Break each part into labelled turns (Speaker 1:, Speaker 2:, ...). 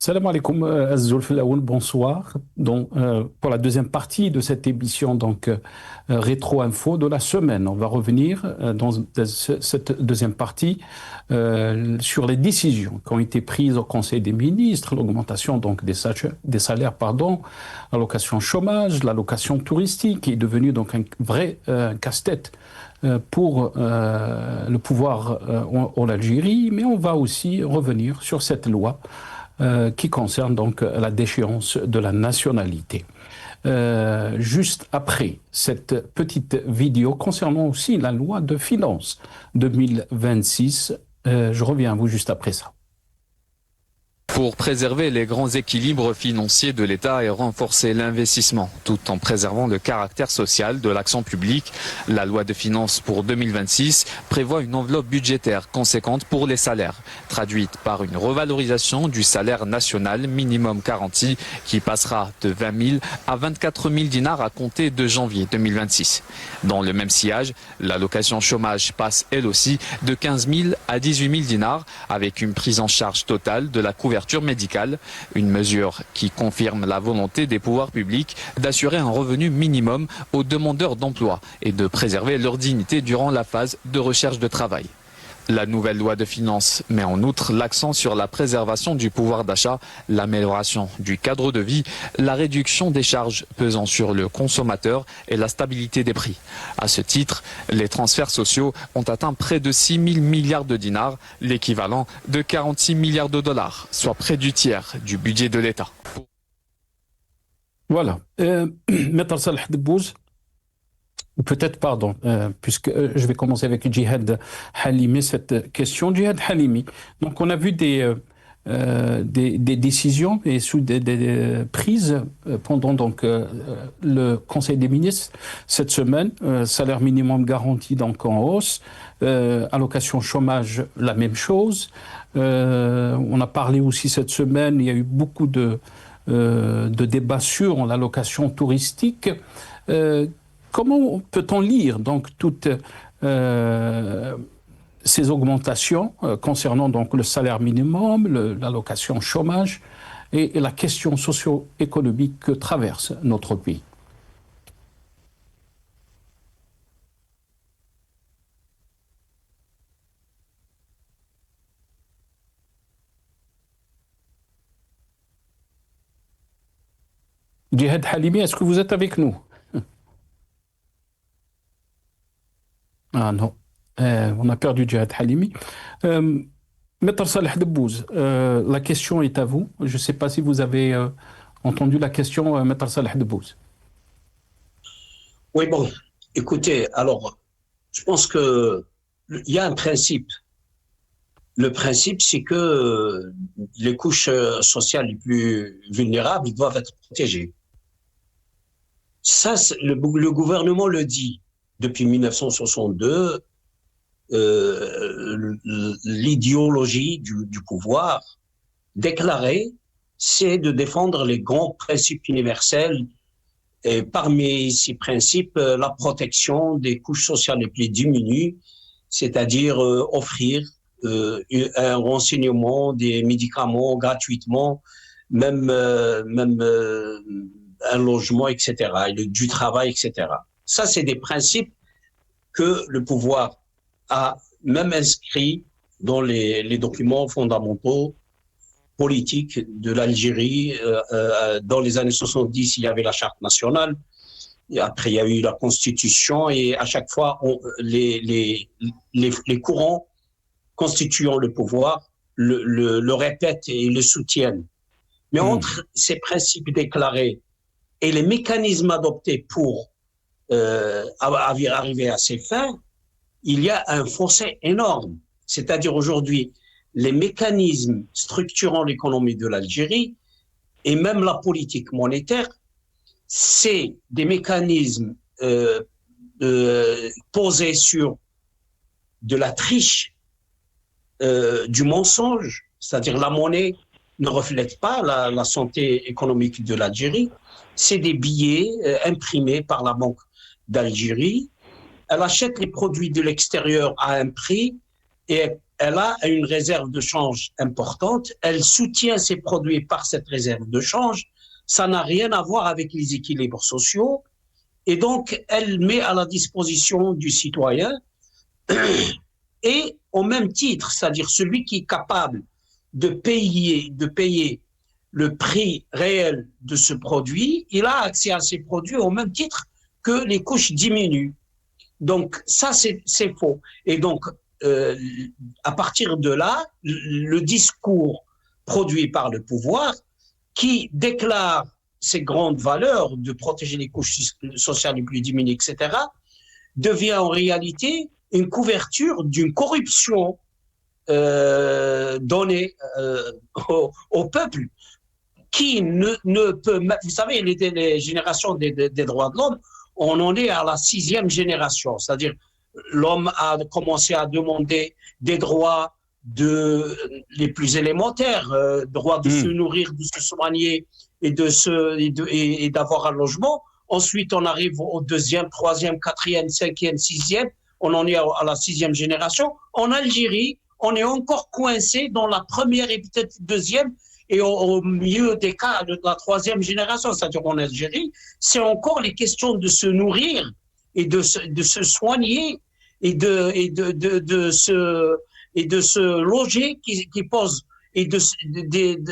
Speaker 1: Salam alaikum, Azzoul Filaoul, bonsoir. Pour la deuxième partie de cette émission, Rétro Info de la semaine, on va revenir cette deuxième partie sur les décisions qui ont été prises au Conseil des ministres, l'augmentation des salaires, l'allocation chômage, l'allocation touristique, qui est devenue donc un vrai casse-tête pour le pouvoir en Algérie, mais on va aussi revenir sur cette loi qui concerne donc la déchéance de la nationalité. Juste après cette petite vidéo concernant aussi la loi de finances 2026, je reviens à vous juste après ça.
Speaker 2: Pour préserver les grands équilibres financiers de l'État et renforcer l'investissement, tout en préservant le caractère social de l'action publique, la loi de finances pour 2026 prévoit une enveloppe budgétaire conséquente pour les salaires, traduite par une revalorisation du salaire national minimum garanti qui passera de 20 000 à 24 000 dinars à compter de janvier 2026. Dans le même sillage, l'allocation chômage passe elle aussi de 15 000 à 18 000 dinars avec une prise en charge totale de la couverture médicale, une mesure qui confirme la volonté des pouvoirs publics d'assurer un revenu minimum aux demandeurs d'emploi et de préserver leur dignité durant la phase de recherche de travail. La nouvelle loi de finances met en outre l'accent sur la préservation du pouvoir d'achat, l'amélioration du cadre de vie, la réduction des charges pesant sur le consommateur et la stabilité des prix. À ce titre, les transferts sociaux ont atteint près de 6 000 milliards de dinars, l'équivalent de 46 milliards de dollars, soit près du tiers du budget de l'État.
Speaker 1: Voilà. Maître Salah Debbouz, peut-être, pardon, puisque je vais commencer avec Djihad Halimi, cette question. Djihad Halimi, donc on a vu des décisions et des prises pendant le Conseil des ministres cette semaine. Salaire minimum garanti donc en hausse, allocation chômage la même chose. On a parlé aussi cette semaine, il y a eu beaucoup de débats sur l'allocation touristique. Comment peut-on lire donc toutes ces augmentations concernant donc le salaire minimum, l'allocation chômage et la question socio-économique que traverse notre pays? Djihad Halimi, est-ce que vous êtes avec nous? Ah non, on a perdu Djihad Halimi. Maître Salah Debbouz, la question est à vous. Je ne sais pas si vous avez entendu la question, Maître Salah Debbouz.
Speaker 3: Oui, bon, écoutez, alors, je pense que il y a un principe. Le principe, c'est que les couches sociales les plus vulnérables doivent être protégées. Ça, le gouvernement le dit depuis 1962. L'idéologie du pouvoir déclarée, c'est de défendre les grands principes universels. Et parmi ces principes, la protection des couches sociales les plus diminuées, c'est-à-dire offrir un renseignement, des médicaments gratuitement, même un logement, etc., et du travail, etc. Ça, c'est des principes que le pouvoir a même inscrits dans les documents fondamentaux politiques de l'Algérie. Dans les années 70, il y avait la charte nationale. Et après, il y a eu la constitution. Et à chaque fois, les courants constituant le pouvoir le répètent et le soutiennent. Mais entre ces principes déclarés et les mécanismes adoptés pour arriver à ces fins, il y a un fossé énorme. C'est-à-dire aujourd'hui, les mécanismes structurant l'économie de l'Algérie et même la politique monétaire, c'est des mécanismes posés sur de la triche, du mensonge, c'est-à-dire la monnaie ne reflète pas la santé économique de l'Algérie. C'est des billets imprimés par la Banque d'Algérie. Elle achète les produits de l'extérieur à un prix et elle a une réserve de change importante, elle soutient ses produits par cette réserve de change, ça n'a rien à voir avec les équilibres sociaux, et donc elle met à la disposition du citoyen, et au même titre, c'est-à-dire celui qui est capable de payer le prix réel de ce produit, il a accès à ces produits au même titre que les couches diminuent. Donc ça, c'est faux. Et donc, à partir de là, le discours produit par le pouvoir, qui déclare ces grandes valeurs de protéger les couches sociales les plus diminuées, etc., devient en réalité une couverture d'une corruption donnée au peuple, qui ne peut... Vous savez, les générations des droits de l'homme, on en est à la 6e génération, c'est-à-dire l'homme a commencé à demander des droits les plus élémentaires, droit de se nourrir, de se soigner et d'avoir un logement. Ensuite, on arrive au 2e, 3e, 4e, 5e, 6e, on en est à la 6e génération. En Algérie, on est encore coincé dans la première et peut-être 2e, et au milieu des cas de la 3e génération, c'est-à-dire en Algérie, c'est encore les questions de se nourrir et de se soigner et de se loger qui pose, et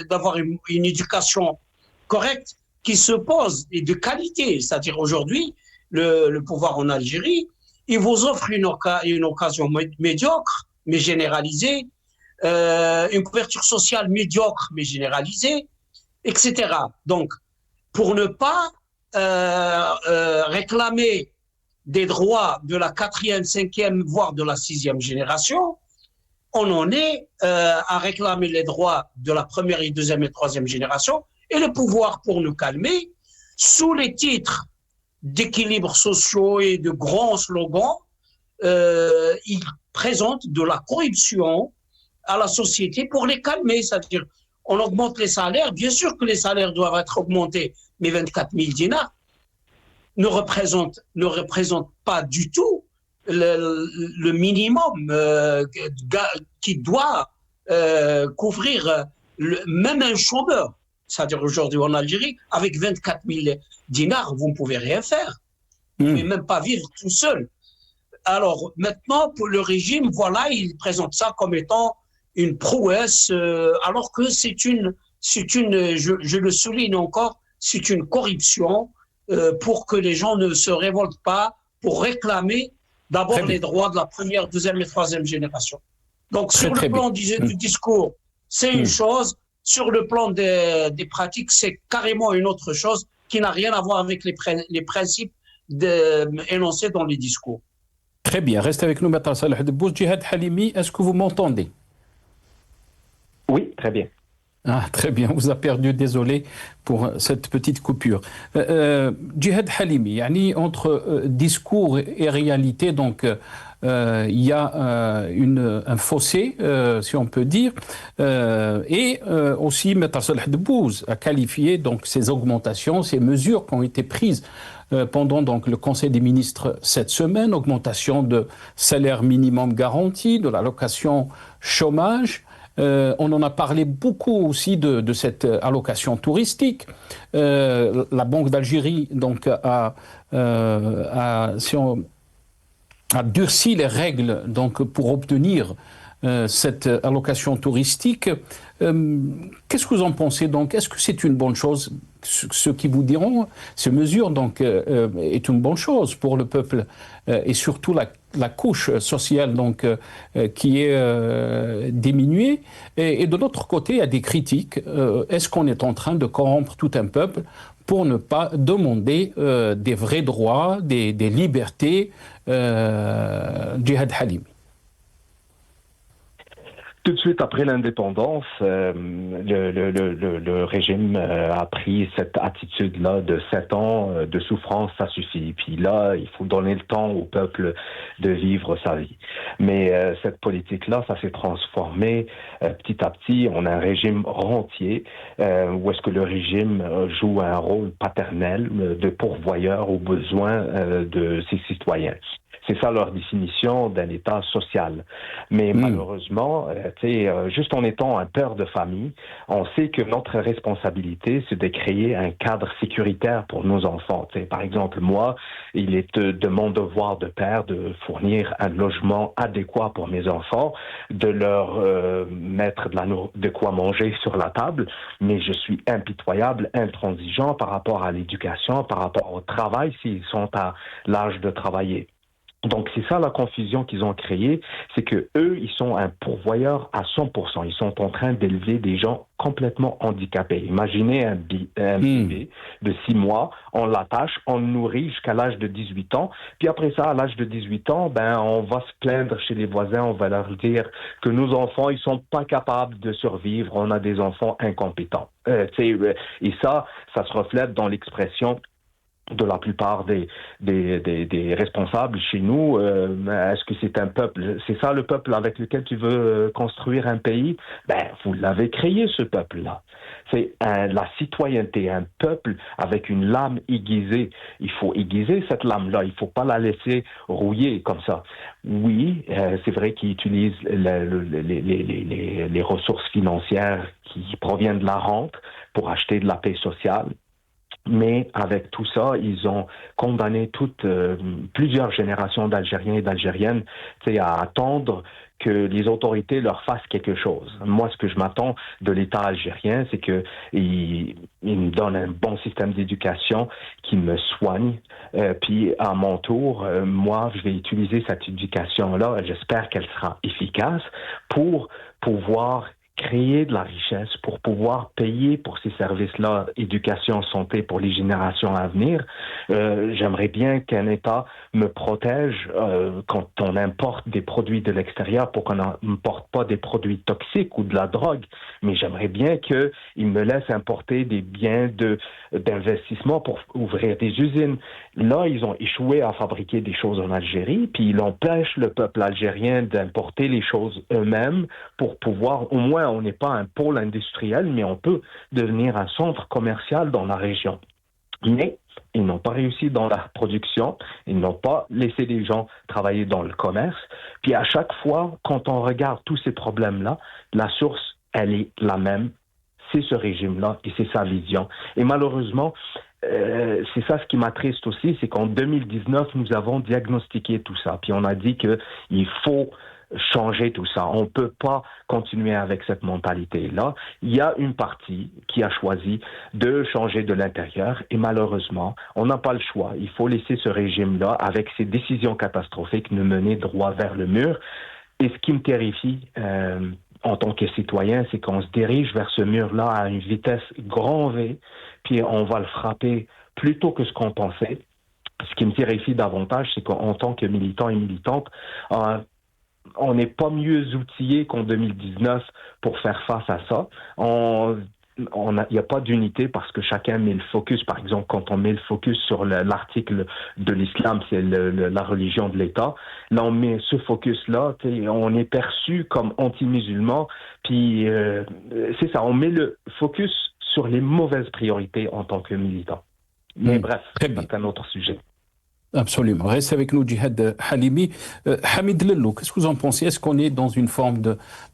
Speaker 3: d'avoir une éducation correcte qui se pose, et de qualité. C'est-à-dire aujourd'hui, le pouvoir en Algérie, il vous offre une occasion médiocre, mais généralisée, une couverture sociale médiocre, mais généralisée, etc. Donc, pour ne pas réclamer des droits de la 4e, 5e, voire de la 6e génération, on en est à réclamer les droits de la 1re et 2e et 3e génération, et le pouvoir, pour nous calmer, sous les titres d'équilibre sociaux et de grands slogans, il présente de la corruption à la société pour les calmer. C'est-à-dire, on augmente les salaires, bien sûr que les salaires doivent être augmentés, mais 24 000 dinars ne représente pas du tout le minimum qui doit couvrir même un chômeur. C'est-à-dire aujourd'hui en Algérie, avec 24 000 dinars, vous ne pouvez rien faire. Vous ne pouvez même pas vivre tout seul. Alors maintenant, pour le régime, voilà, il présente ça comme étant une prouesse, alors que c'est une, je le souligne encore, c'est une corruption pour que les gens ne se révoltent pas, pour réclamer d'abord les droits de la 1re, 2e et 3e génération. Donc sur le plan du discours, c'est une chose, sur le plan des pratiques, c'est carrément une autre chose qui n'a rien à voir avec les principes énoncés dans les discours.
Speaker 1: Très bien, restez avec nous, Maître Salah Debbouz. Djihad Halimi, est-ce que vous m'entendez?
Speaker 4: Oui, très bien.
Speaker 1: Ah, très bien, on vous a perdu, désolé pour cette petite coupure. Djihad Halimi, yani, entre discours et réalité, donc il y a un fossé, si on peut dire, et aussi Maître Salah Debbouz a qualifié donc ces augmentations, ces mesures qui ont été prises pendant donc le Conseil des ministres cette semaine, augmentation de salaire minimum garanti, de l'allocation chômage. On en a parlé beaucoup aussi de cette allocation touristique. La Banque d'Algérie donc a durci les règles donc pour obtenir cette allocation touristique. Qu'est-ce que vous en pensez donc? Est-ce que c'est une bonne chose? Ceux qui vous diront, ces mesures donc est une bonne chose pour le peuple et surtout la couche sociale donc qui est diminuée. Et de l'autre côté, il y a des critiques. Est-ce qu'on est en train de corrompre tout un peuple pour ne pas demander des vrais droits, des libertés? Djihad Halimi.
Speaker 4: Tout de suite après l'indépendance, le régime a pris cette attitude-là de 7 ans de souffrance, ça suffit. Puis là, il faut donner le temps au peuple de vivre sa vie. Mais cette politique-là, ça s'est transformé petit à petit en un régime rentier, où est-ce que le régime joue un rôle paternel de pourvoyeur aux besoins de ses citoyens. C'est ça leur définition d'un État social. Mais malheureusement, juste en étant un père de famille, on sait que notre responsabilité, c'est de créer un cadre sécuritaire pour nos enfants. Par exemple, moi, il est de mon devoir de père de fournir un logement adéquat pour mes enfants, de leur mettre de quoi manger sur la table, mais je suis impitoyable, intransigeant par rapport à l'éducation, par rapport au travail s'ils sont à l'âge de travailler. Donc, c'est ça la confusion qu'ils ont créée, c'est que eux, ils sont un pourvoyeur à 100%. Ils sont en train d'élever des gens complètement handicapés. Imaginez un bébé de 6 mois, on l'attache, on le nourrit jusqu'à l'âge de 18 ans. Puis après ça, à l'âge de 18 ans, on va se plaindre chez les voisins, on va leur dire que nos enfants, ils sont pas capables de survivre, on a des enfants incompétents. Et ça se reflète dans l'expression de la plupart des responsables chez nous. Est-ce que c'est un peuple? C'est ça le peuple avec lequel tu veux construire un pays? Vous l'avez créé, ce peuple-là. C'est la citoyenneté, un peuple avec une lame aiguisée. Il faut aiguiser cette lame-là. Il ne faut pas la laisser rouiller comme ça. Oui, c'est vrai qu'ils utilisent les ressources financières qui proviennent de la rente pour acheter de la paix sociale. Mais avec tout ça, ils ont condamné plusieurs générations d'Algériens et d'Algériennes à attendre que les autorités leur fassent quelque chose. Moi, ce que je m'attends de l'État algérien, c'est qu'il me donne un bon système d'éducation qui me soigne. Puis, à mon tour, moi, je vais utiliser cette éducation-là, et j'espère qu'elle sera efficace pour pouvoir créer de la richesse, pour pouvoir payer pour ces services-là, éducation, santé, pour les générations à venir. J'aimerais bien qu'un État me protège quand on importe des produits de l'extérieur pour qu'on n'importe pas des produits toxiques ou de la drogue. Mais j'aimerais bien qu'il me laisse importer des biens d'investissement pour ouvrir des usines. Là, ils ont échoué à fabriquer des choses en Algérie, puis ils empêchent le peuple algérien d'importer les choses eux-mêmes pour pouvoir, au moins, on n'est pas un pôle industriel, mais on peut devenir un centre commercial dans la région. Mais ils n'ont pas réussi dans la production, ils n'ont pas laissé les gens travailler dans le commerce. Puis à chaque fois, quand on regarde tous ces problèmes-là, la source, elle est la même. C'est ce régime-là et c'est sa vision. Et malheureusement, c'est ça ce qui m'attriste aussi, c'est qu'en 2019, nous avons diagnostiqué tout ça. Puis on a dit qu'il faut changer tout ça. On ne peut pas continuer avec cette mentalité-là. Il y a une partie qui a choisi de changer de l'intérieur et malheureusement, on n'a pas le choix. Il faut laisser ce régime-là, avec ses décisions catastrophiques, nous mener droit vers le mur. Et ce qui me terrifie en tant que citoyen, c'est qu'on se dirige vers ce mur-là à une vitesse grand V, puis on va le frapper plus tôt que ce qu'on pensait. Ce qui me terrifie davantage, c'est qu'en tant que militant et militante, on n'est pas mieux outillé qu'en 2019 pour faire face à ça. Il n'y a pas d'unité parce que chacun met le focus. Par exemple, quand on met le focus sur l'article de l'islam, c'est la religion de l'État. Là, on met ce focus-là, on est perçu comme anti-musulman. Puis, c'est ça, on met le focus sur les mauvaises priorités en tant que militant. Mais bref, c'est un autre sujet.
Speaker 1: Absolument. Reste avec nous, Djihad Halimi. Hamid Lello, qu'est-ce que vous en pensez? Est-ce qu'on est dans une forme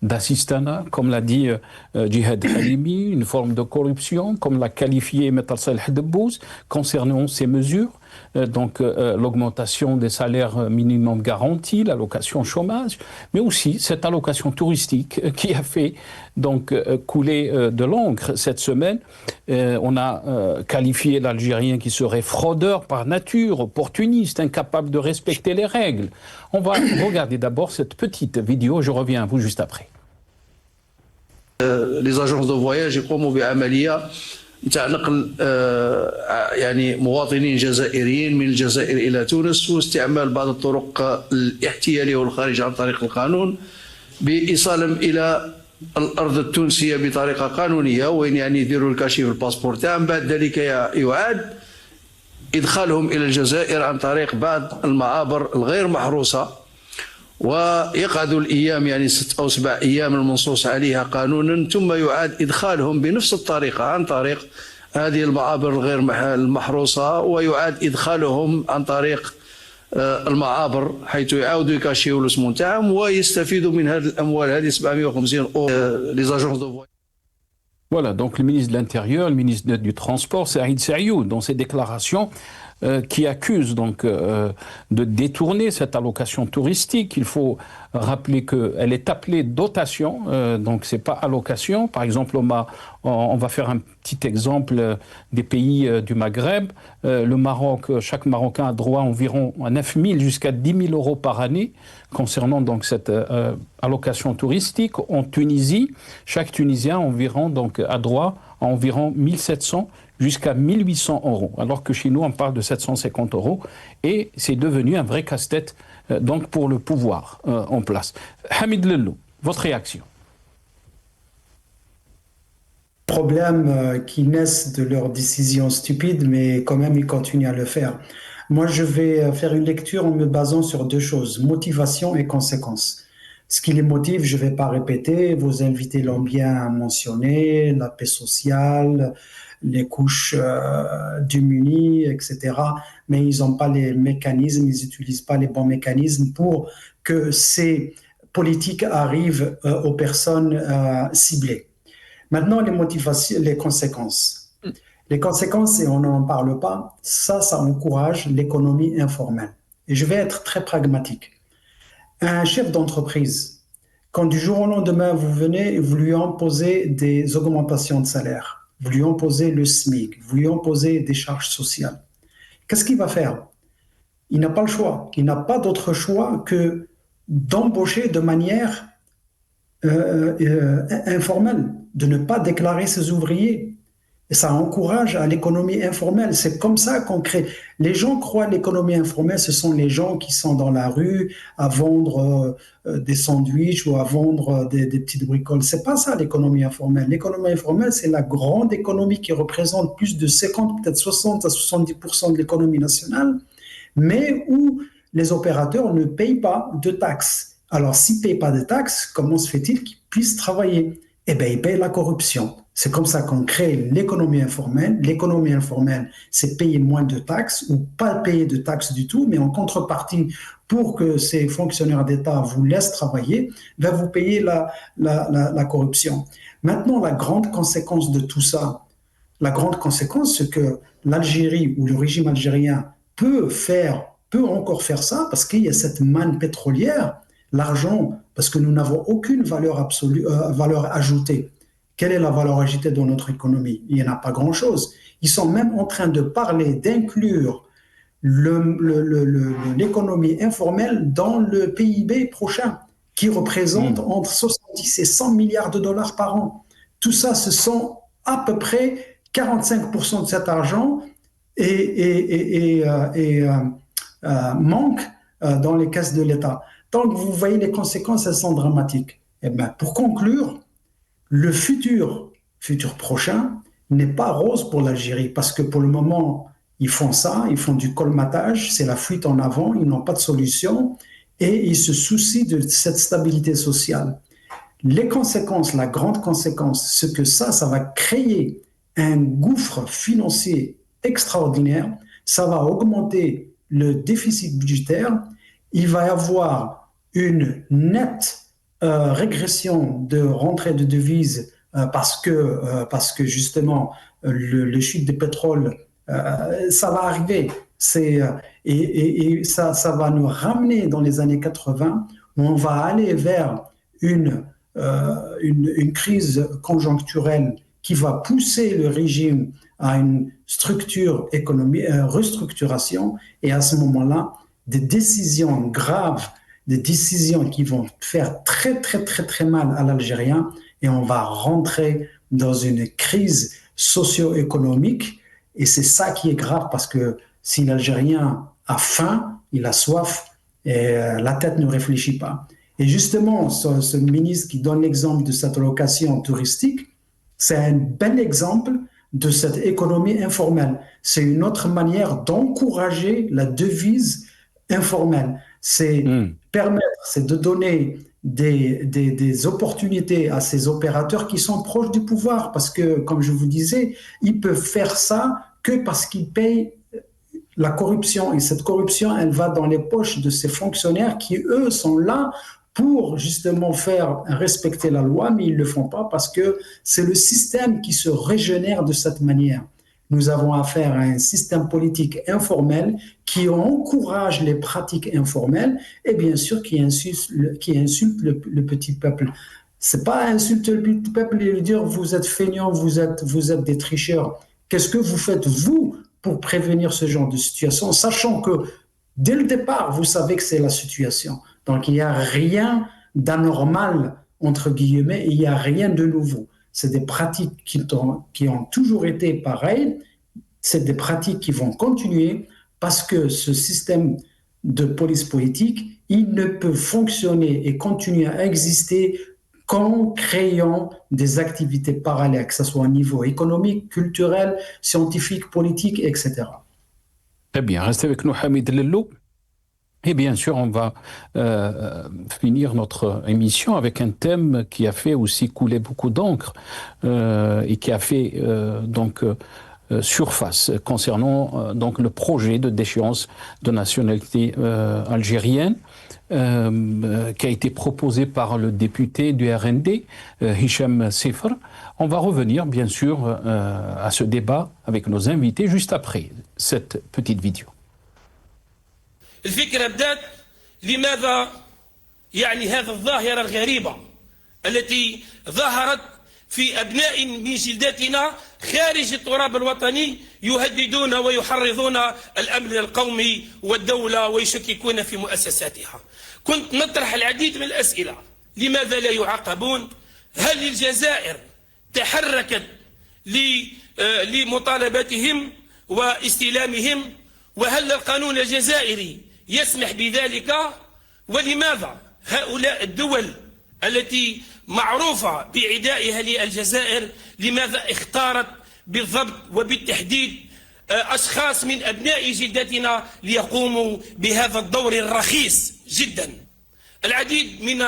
Speaker 1: d'assistanat, comme l'a dit Djihad Halimi, une forme de corruption, comme l'a qualifié Maître Saleh Debbouz, concernant ces mesures? Donc l'augmentation des salaires minimum garantis, l'allocation chômage, mais aussi cette allocation touristique qui a fait donc couler de l'encre cette semaine. On a qualifié l'Algérien qui serait fraudeur par nature, opportuniste, incapable de respecter les règles. On va regarder d'abord cette petite vidéo, je reviens à vous juste après.
Speaker 5: Les agences de voyage يقوموا بعملية نتاع نقل يعني مواطنين جزائريين من الجزائر إلى تونس واستعمال بعض الطرق الاحتيالية والخارجة عن طريق القانون بايصالهم الى الارض التونسيه بطريقه قانونيه، وين يعني يديروا الكاشي في الباسبور تاعهم. بعد ذلك يعاد ادخالهم الى الجزائر عن طريق بعض المعابر الغير محروسه، ويقعدوا الايام يعني 6 أو 7 أيام المنصوص عليها قانونا، ثم يعاد ادخالهم بنفس الطريقه عن طريق هذه المعابر الغير المحروسه، ويعاد ادخالهم عن طريق المعابر، حيث يعاودوا يكاشيو الاسم تاعهم ويستفيدوا من هذه الاموال هذه 750 أورو les agences de voyage.
Speaker 1: Voilà, donc le ministre de l'Intérieur, le ministre du Transport, Saïd Serioux, dans ses déclarations, qui accuse donc de détourner cette allocation touristique. Il faut rappeler qu'elle est appelée dotation, donc c'est pas allocation. Par exemple, on va faire un petit exemple des pays du Maghreb. Le Maroc, chaque Marocain a droit environ à 9 000 jusqu'à 10 000 euros par année concernant donc cette allocation touristique. En Tunisie, chaque Tunisien environ donc a droit à environ 1 700 jusqu'à 1 800 euros, alors que chez nous, on parle de 750 euros, et c'est devenu un vrai casse-tête donc pour le pouvoir en place. Hamid Lellou, votre réaction?
Speaker 6: Problèmes qui naissent de leurs décisions stupides, mais quand même, ils continuent à le faire. Moi, je vais faire une lecture en me basant sur 2 choses, motivation et conséquences. Ce qui les motive, je ne vais pas répéter, vos invités l'ont bien mentionné, la paix sociale, les couches démunies, etc. Mais ils n'ont pas les mécanismes, ils n'utilisent pas les bons mécanismes pour que ces politiques arrivent aux personnes ciblées. Maintenant, les motivations, les conséquences. Les conséquences, et on n'en parle pas, ça encourage l'économie informelle. Et je vais être très pragmatique. Un chef d'entreprise, quand du jour au lendemain, vous venez et vous lui imposez des augmentations de salaire, vous lui imposez le SMIC, vous lui imposez des charges sociales, qu'est-ce qu'il va faire? Il n'a pas le choix. Il n'a pas d'autre choix que d'embaucher de manière informelle, de ne pas déclarer ses ouvriers. Et ça encourage à l'économie informelle. C'est comme ça qu'on crée. Les gens croient l'économie informelle, ce sont les gens qui sont dans la rue à vendre des sandwichs ou à vendre des petites bricoles. C'est pas ça l'économie informelle. L'économie informelle, c'est la grande économie qui représente plus de 50, peut-être 60 à 70% de l'économie nationale, mais où les opérateurs ne payent pas de taxes. Alors, s'ils ne payent pas de taxes, comment se fait-il qu'ils puissent travailler? Eh bien, ils payent la corruption. C'est comme ça qu'on crée l'économie informelle. L'économie informelle, c'est payer moins de taxes ou pas payer de taxes du tout, mais en contrepartie, pour que ces fonctionnaires d'État vous laissent travailler, ben vous payez la corruption. Maintenant, la grande conséquence de tout ça, c'est que l'Algérie ou le régime algérien peut encore faire ça parce qu'il y a cette manne pétrolière, l'argent, parce que nous n'avons aucune valeur ajoutée. Quelle est la valeur ajoutée dans notre économie? Il n'y en a pas grand-chose. Ils sont même en train de parler d'inclure l'économie informelle dans le PIB prochain, qui représente entre 70 et 100 milliards de dollars par an. Tout ça, ce sont à peu près 45% de cet argent manque dans les caisses de l'État. Donc, vous voyez, les conséquences, elles sont dramatiques. Et bien, pour conclure, le futur prochain n'est pas rose pour l'Algérie parce que pour le moment, ils font ça, ils font du colmatage, c'est la fuite en avant, ils n'ont pas de solution et ils se soucient de cette stabilité sociale. Les conséquences, la grande conséquence, c'est que ça va créer un gouffre financier extraordinaire, ça va augmenter le déficit budgétaire, il va y avoir une nette régression de rentrée de devises parce que justement le chute des pétroles, ça va arriver. Et ça va nous ramener dans les années 80 où on va aller vers une crise conjoncturelle qui va pousser le régime à une structure économique, restructuration, et à ce moment-là, des décisions graves, des décisions qui vont faire très, très, très, très mal à l'Algérien, et on va rentrer dans une crise socio-économique, et c'est ça qui est grave, parce que si l'Algérien a faim, il a soif, et la tête ne réfléchit pas. Et justement, ce ministre qui donne l'exemple de cette location touristique, c'est un bel exemple de cette économie informelle. C'est une autre manière d'encourager la devise informelle. C'est permettre, c'est de donner des opportunités à ces opérateurs qui sont proches du pouvoir. Parce que, comme je vous disais, ils peuvent faire ça que parce qu'ils payent la corruption. Et cette corruption, elle va dans les poches de ces fonctionnaires qui, eux, sont là pour justement faire respecter la loi, mais ils ne le font pas parce que c'est le système qui se régénère de cette manière. Nous avons affaire à un système politique informel qui encourage les pratiques informelles et bien sûr qui insulte le petit peuple. C'est pas insulter le petit peuple et lui dire vous êtes feignants, vous êtes des tricheurs. Qu'est-ce que vous faites, vous, pour prévenir ce genre de situation, sachant que dès le départ, vous savez que c'est la situation. Donc, il n'y a rien d'anormal, entre guillemets, et il n'y a rien de nouveau. C'est des pratiques qui ont toujours été pareilles, c'est des pratiques qui vont continuer parce que ce système de police politique, il ne peut fonctionner et continuer à exister qu'en créant des activités parallèles, que ce soit au niveau économique, culturel, scientifique, politique, etc.
Speaker 1: Très bien, restez avec nous, Hamid Lellou. Et bien sûr, on va finir notre émission avec un thème qui a fait aussi couler beaucoup d'encre et qui a fait surface concernant donc le projet de déchéance de nationalité algérienne qui a été proposé par le député du RND, Hicham Sefer. On va revenir bien sûr à ce débat avec nos invités juste après cette petite vidéo.
Speaker 7: الفكرة بدأت لماذا يعني هذه الظاهرة الغريبة التي ظهرت في أبناء من جلدتنا خارج التراب الوطني يهددون ويحرضون الأمن القومي والدولة ويشككون في مؤسساتها. كنت نطرح العديد من الأسئلة. لماذا لا يعاقبون؟ هل الجزائر تحركت لمطالبتهم واستلامهم؟ وهل القانون الجزائري يسمح بذلك؟ ولماذا هؤلاء الدول التي معروفة بعدائها للجزائر لماذا اختارت بالضبط وبالتحديد أشخاص من أبناء جدتنا ليقوموا بهذا الدور الرخيص جدا؟ العديد من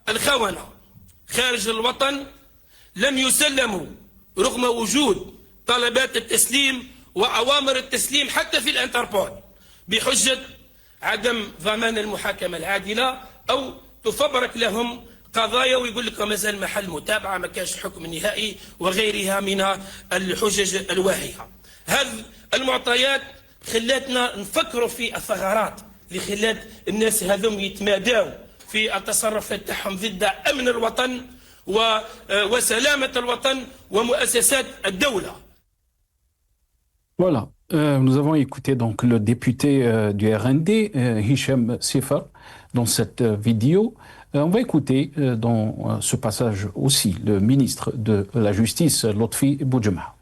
Speaker 7: الخونة خارج الوطن لم يسلموا رغم وجود طلبات التسليم وأوامر التسليم حتى في الانتربول بحجة عدم ضمان المحاكمة العادلة أو تفبرك لهم قضايا ويقول لك ما زال محل متابعة ما كانش حكم نهائي وغيرها من الحجج الواهية. هذه المعطيات خلتنا نفكروا في الثغرات اللي خلت الناس هذم يتماداوا في التصرفات تاعهم ضد أمن الوطن وسلامة الوطن ومؤسسات الدولة.
Speaker 1: Voilà, nous avons écouté donc le député du RND, Hicham Sefer, dans cette vidéo. On va écouter dans ce passage aussi le ministre de la Justice, Lotfi Boudjema.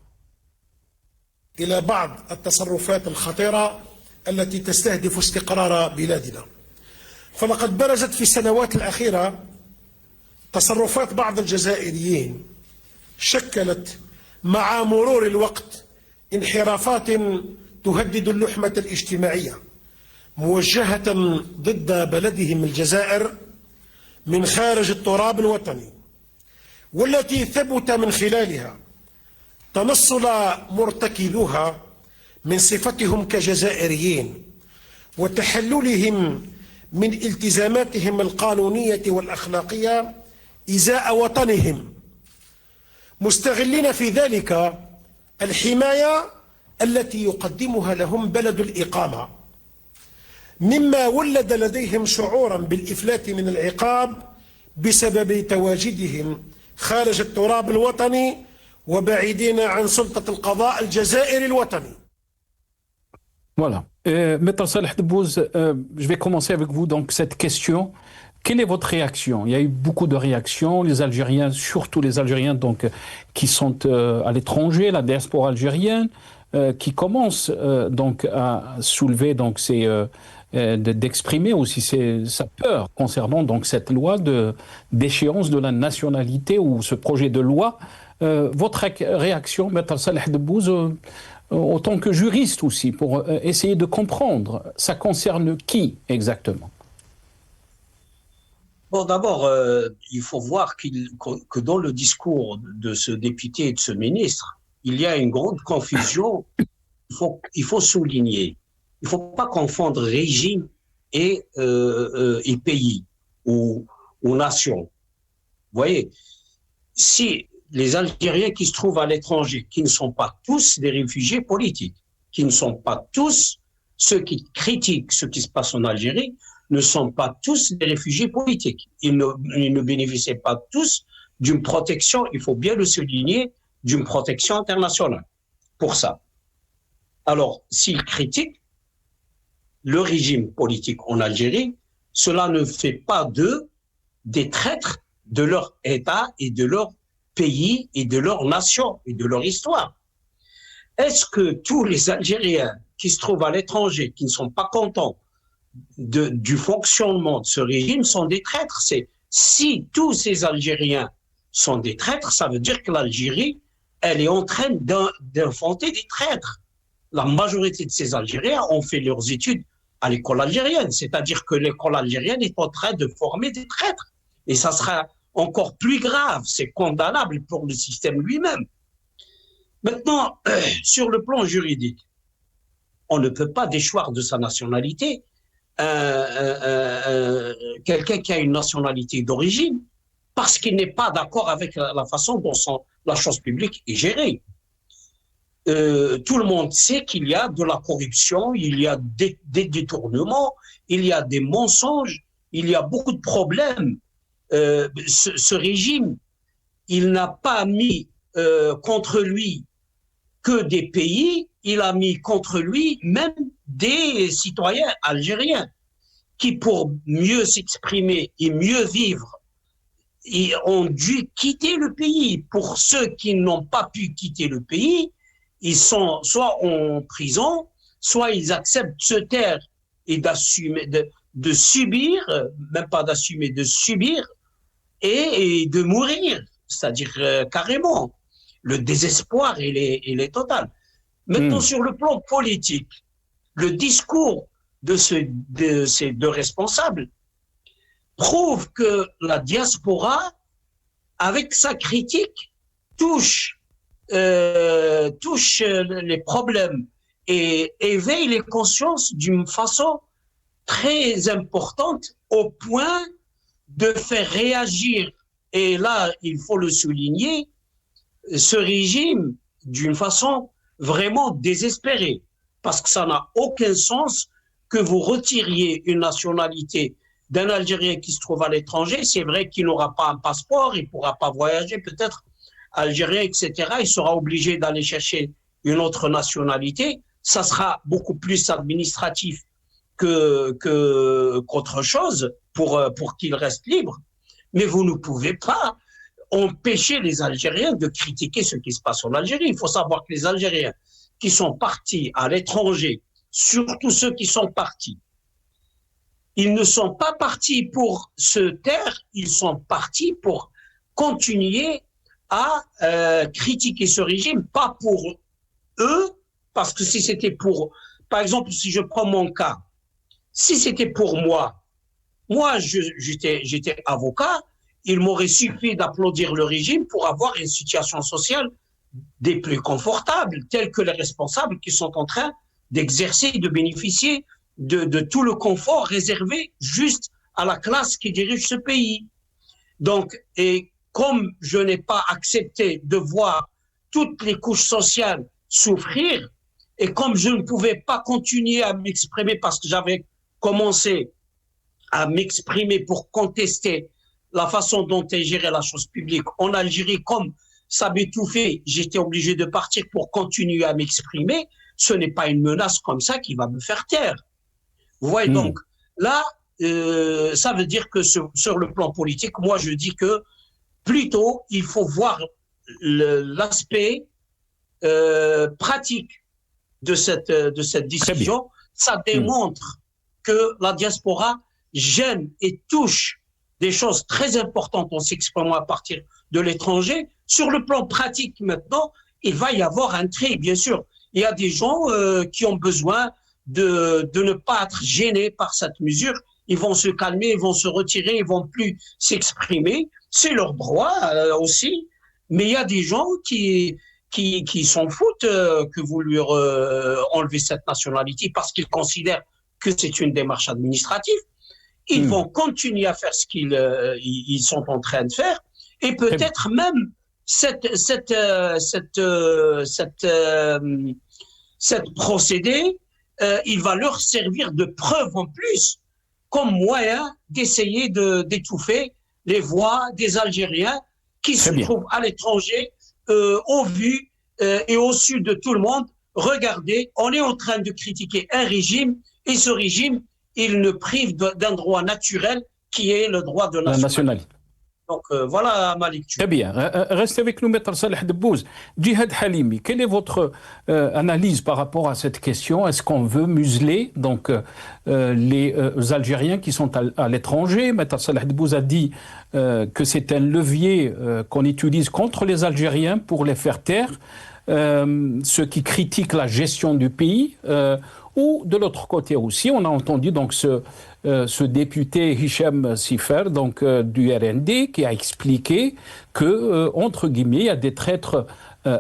Speaker 8: إلى بعض التصرفات الخطيرة التي تستهدف استقرار بلادنا. فلقد برزت في السنوات الأخيرة تصرفات بعض الجزائريين شكلت مع مرور الوقت انحرافات تهدد اللحمة الاجتماعية موجهة ضد بلدهم الجزائر من خارج التراب الوطني، والتي ثبت من خلالها تنصل مرتكبوها من صفتهم كجزائريين وتحللهم من التزاماتهم القانونية والأخلاقية إزاء وطنهم، مستغلين في ذلك الحماية التي يقدمها لهم بلد الإقامة، مما ولد لديهم شعورا بالإفلات من العقاب بسبب تواجدهم خارج التراب الوطني وبعيدين عن سلطة القضاء الجزائري الوطني.
Speaker 1: Voilà. Maître Saleh Debbouz, je vais commencer avec vous donc cette question. Quelle est votre réaction? Il y a eu beaucoup de réactions, les Algériens, surtout les Algériens donc, qui sont à l'étranger, la diaspora algérienne, qui commence donc à soulever donc, d'exprimer aussi sa peur concernant donc cette loi d'échéance de la nationalité ou ce projet de loi. Votre réaction, Maître Salah Debbouze, en tant que juriste aussi, pour essayer de comprendre, ça concerne qui exactement?
Speaker 3: Bon, d'abord, il faut voir que dans le discours de ce député et de ce ministre, il y a une grande confusion. Il faut souligner. Il ne faut pas confondre régime et pays ou nation. Vous voyez, si les Algériens qui se trouvent à l'étranger, qui ne sont pas tous des réfugiés politiques, qui ne sont pas tous ceux qui critiquent ce qui se passe en Algérie, ne sont pas tous des réfugiés politiques. Ils ne bénéficient pas tous d'une protection, il faut bien le souligner, d'une protection internationale pour ça. Alors, s'ils critiquent le régime politique en Algérie, cela ne fait pas d'eux des traîtres de leur État et de leur pays et de leur nation et de leur histoire. Est-ce que tous les Algériens qui se trouvent à l'étranger, qui ne sont pas contents du fonctionnement de ce régime sont des traîtres? Si tous ces Algériens sont des traîtres, ça veut dire que l'Algérie, elle est en train d'infanter des traîtres. La majorité de ces Algériens ont fait leurs études à l'école algérienne, c'est-à-dire que l'école algérienne est en train de former des traîtres. Et ça sera encore plus grave, c'est condamnable pour le système lui-même. Maintenant, sur le plan juridique, on ne peut pas déchoir de sa nationalité quelqu'un qui a une nationalité d'origine parce qu'il n'est pas d'accord avec la façon dont la chose publique est gérée. Tout le monde sait qu'il y a de la corruption, il y a des détournements, il y a des mensonges, il y a beaucoup de problèmes. Ce régime, il n'a pas mis contre lui que des pays, il a mis contre lui même des citoyens algériens qui, pour mieux s'exprimer et mieux vivre, ont dû quitter le pays. Pour ceux qui n'ont pas pu quitter le pays, ils sont soit en prison, soit ils acceptent de se taire et d'assumer, de subir, même pas d'assumer, de subir et de mourir, c'est-à-dire carrément. Le désespoir, il est total. Maintenant, sur le plan politique, le discours de ces deux responsables prouve que la diaspora, avec sa critique, touche les problèmes et éveille les consciences d'une façon très importante au point de faire réagir, et là, il faut le souligner, ce régime d'une façon vraiment désespérée, parce que ça n'a aucun sens que vous retiriez une nationalité d'un Algérien qui se trouve à l'étranger. C'est vrai qu'il n'aura pas un passeport, il ne pourra pas voyager, peut-être algérien, etc. Il sera obligé d'aller chercher une autre nationalité. Ça sera beaucoup plus administratif qu'autre chose pour qu'il reste libre. Mais vous ne pouvez pas empêcher les Algériens de critiquer ce qui se passe en Algérie. Il faut savoir que les Algériens qui sont partis à l'étranger, surtout ceux qui sont partis, ils ne sont pas partis pour se taire, ils sont partis pour continuer à critiquer ce régime, pas pour eux, parce que si c'était pour, par exemple, si je prends mon cas, si c'était pour moi j'étais avocat, il m'aurait suffi d'applaudir le régime pour avoir une situation sociale des plus confortables, tels que les responsables qui sont en train d'exercer et de bénéficier de tout le confort réservé juste à la classe qui dirige ce pays. Donc, et comme je n'ai pas accepté de voir toutes les couches sociales souffrir, et comme je ne pouvais pas continuer à m'exprimer parce que j'avais commencé à m'exprimer pour contester la façon dont est gérée la chose publique en Algérie, comme ça m'étouffait, j'étais obligé de partir pour continuer à m'exprimer. Ce n'est pas une menace comme ça qui va me faire taire. Vous voyez, donc là, ça veut dire que sur le plan politique, moi je dis que plutôt il faut voir l'aspect pratique de cette décision. Ça démontre que la diaspora gêne et touche des choses très importantes en s'exprimant à partir de l'étranger. Sur le plan pratique maintenant, il va y avoir un tri, bien sûr. Il y a des gens qui ont besoin de ne pas être gênés par cette mesure. Ils vont se calmer, ils vont se retirer, ils vont plus s'exprimer. C'est leur droit aussi. Mais il y a des gens qui s'en foutent que vous lui enlevez cette nationalité parce qu'ils considèrent que c'est une démarche administrative. Ils vont continuer à faire ce qu'ils sont en train de faire et peut-être même cette procédé, il va leur servir de preuve en plus comme moyen d'essayer d'étouffer les voix des Algériens qui se trouvent à l'étranger, au vu et au su de tout le monde. Regardez, on est en train de critiquer un régime et ce régime, il ne prive d'un droit naturel qui est le droit de nationalité. Donc voilà ma lecture.
Speaker 1: Très bien. Restez avec nous, Maître Saleh Debbouz. Djihad Halimi, quelle est votre analyse par rapport à cette question? Est-ce qu'on veut museler donc, les Algériens qui sont à l'étranger? Maître Saleh Debbouz a dit que c'est un levier qu'on utilise contre les Algériens pour les faire taire, ceux qui critiquent la gestion du pays. Ou de l'autre côté aussi, on a entendu donc ce député Hicham Sifer donc du RND qui a expliqué que entre guillemets il y a des traîtres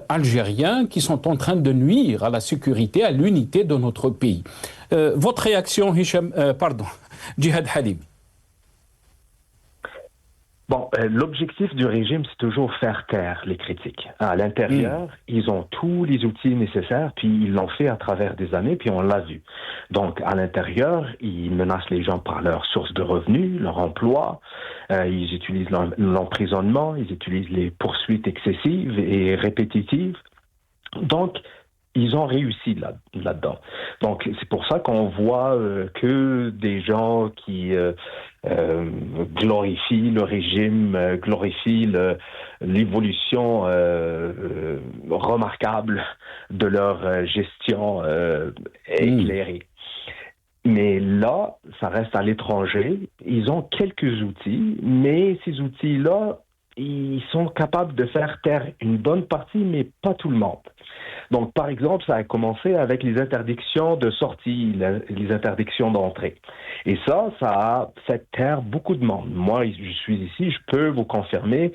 Speaker 1: algériens qui sont en train de nuire à la sécurité, à l'unité de notre pays. Votre réaction, Djihad Halimi?
Speaker 4: Bon, l'objectif du régime, c'est toujours faire taire les critiques. À l'intérieur, ils ont tous les outils nécessaires, puis ils l'ont fait à travers des années, puis on l'a vu. Donc, à l'intérieur, ils menacent les gens par leur source de revenus, leur emploi, ils utilisent l'emprisonnement, ils utilisent les poursuites excessives et répétitives. Donc, ils ont réussi là-dedans. Donc, c'est pour ça qu'on voit que des gens qui glorifient le régime, glorifient l'évolution remarquable de leur gestion éclairée. Mais là, ça reste à l'étranger. Ils ont quelques outils, mais ces outils-là, ils sont capables de faire taire une bonne partie, mais pas tout le monde. Donc, par exemple, ça a commencé avec les interdictions de sortie, les interdictions d'entrée. Et ça a fait taire beaucoup de monde. Moi, je suis ici, je peux vous confirmer,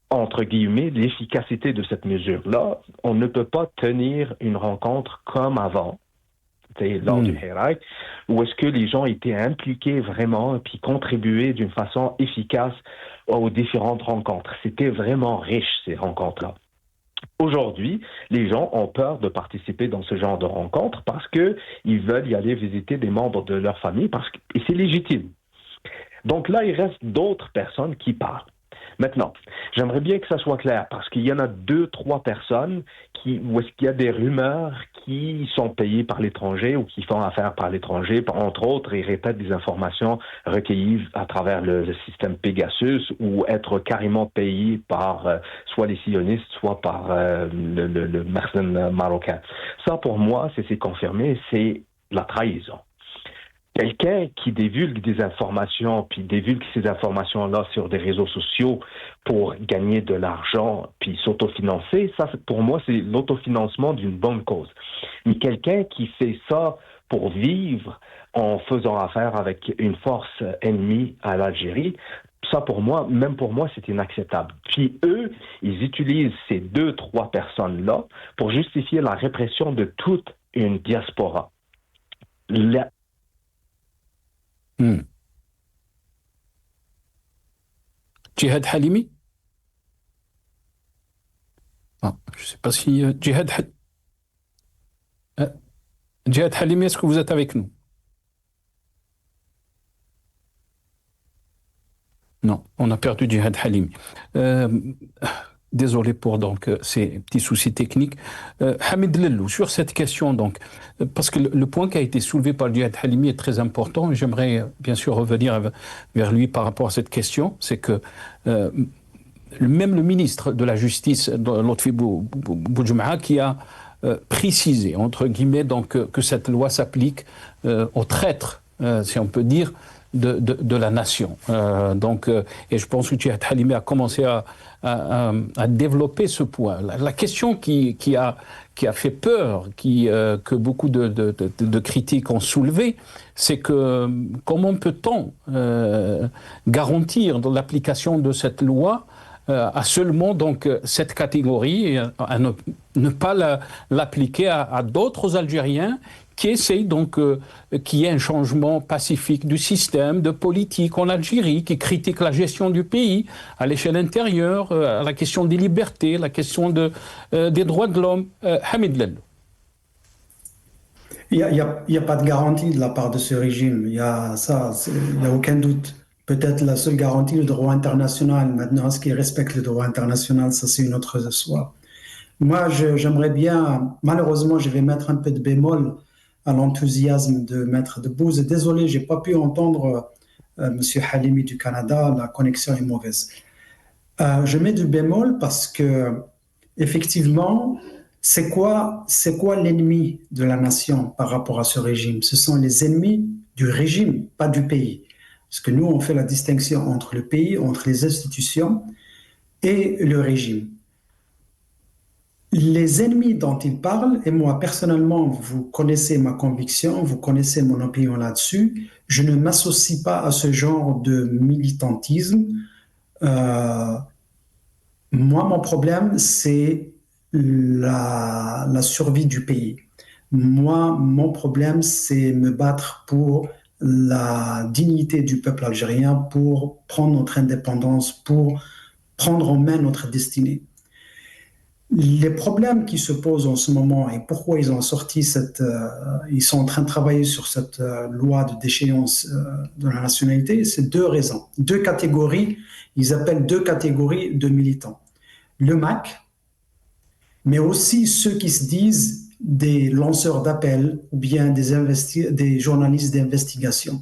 Speaker 4: entre guillemets, l'efficacité de cette mesure-là. On ne peut pas tenir une rencontre comme avant, lors du Hirak, où est-ce que les gens étaient impliqués vraiment et puis contribuaient d'une façon efficace aux différentes rencontres. C'était vraiment riche, ces rencontres-là. Aujourd'hui, les gens ont peur de participer dans ce genre de rencontres parce qu'ils veulent y aller visiter des membres de leur famille et c'est légitime. Donc là, il reste d'autres personnes qui parlent. Maintenant, j'aimerais bien que ça soit clair parce qu'il y en a 2-3 personnes où est-ce qu'il y a des rumeurs qui sont payées par l'étranger ou qui font affaire par l'étranger. Entre autres, ils répètent des informations recueillies à travers le système Pegasus ou être carrément payés par soit les sionistes, soit par le mercenaire marocain. Ça, pour moi, c'est confirmé, c'est la trahison. Quelqu'un qui divulgue des informations, puis divulgue ces informations-là sur des réseaux sociaux pour gagner de l'argent, puis s'autofinancer, ça, pour moi, c'est l'autofinancement d'une bonne cause. Mais quelqu'un qui fait ça pour vivre en faisant affaire avec une force ennemie à l'Algérie, ça, pour moi, même pour moi, c'est inacceptable. Puis eux, ils utilisent ces 2-3 personnes-là pour justifier la répression de toute une diaspora.
Speaker 1: Djihad Halimi? Je ne sais pas si Djihad Halimi, est-ce que vous êtes avec nous? Non, on a perdu Djihad Halimi. Désolé pour donc ces petits soucis techniques. Hamid Lellou, sur cette question, donc, parce que le point qui a été soulevé par Djihad Halimi est très important, et j'aimerais bien sûr revenir vers lui par rapport à cette question, c'est que même le ministre de la Justice, Lotfi Boudjemaha, qui a précisé, entre guillemets, donc, que cette loi s'applique aux traîtres si on peut dire, de la nation. Et je pense que Djihad Halimi a commencé à développer ce point. La question qui a fait peur, que beaucoup de critiques ont soulevé, c'est que comment peut-on garantir dans l'application de cette loi à seulement donc cette catégorie, à ne pas l'appliquer à d'autres Algériens qui essayent donc qu'il y ait un changement pacifique du système, de politique en Algérie, qui critiquent la gestion du pays à l'échelle intérieure, à la question des libertés, la question des droits de l'homme. Hamid Lello.
Speaker 6: Il n'y a pas de garantie de la part de ce régime, il n'y a aucun doute. Peut-être la seule garantie, le droit international. Maintenant, est-ce qu'il respecte le droit international? Ça, c'est une autre histoire. Moi, j'aimerais bien, malheureusement, je vais mettre un peu de bémol à l'enthousiasme de Maître Debbouze. Désolé, je n'ai pas pu entendre M. Halimi du Canada, la connexion est mauvaise. Je mets du bémol parce que, effectivement, c'est quoi l'ennemi de la nation par rapport à ce régime? Ce sont les ennemis du régime, pas du pays. Parce que nous, on fait la distinction entre le pays, entre les institutions et le régime. Les ennemis dont il parle, et moi personnellement, vous connaissez ma conviction, vous connaissez mon opinion là-dessus, je ne m'associe pas à ce genre de militantisme. Moi, mon problème, c'est la survie du pays. Moi, mon problème, c'est me battre pour la dignité du peuple algérien, pour prendre notre indépendance, pour prendre en main notre destinée. Les problèmes qui se posent en ce moment et pourquoi ils ont sorti ils sont en train de travailler sur cette loi de déchéance de la nationalité, c'est deux raisons, deux catégories, ils appellent deux catégories de militants. Le MAC, mais aussi ceux qui se disent des lanceurs d'appel ou bien des journalistes d'investigation.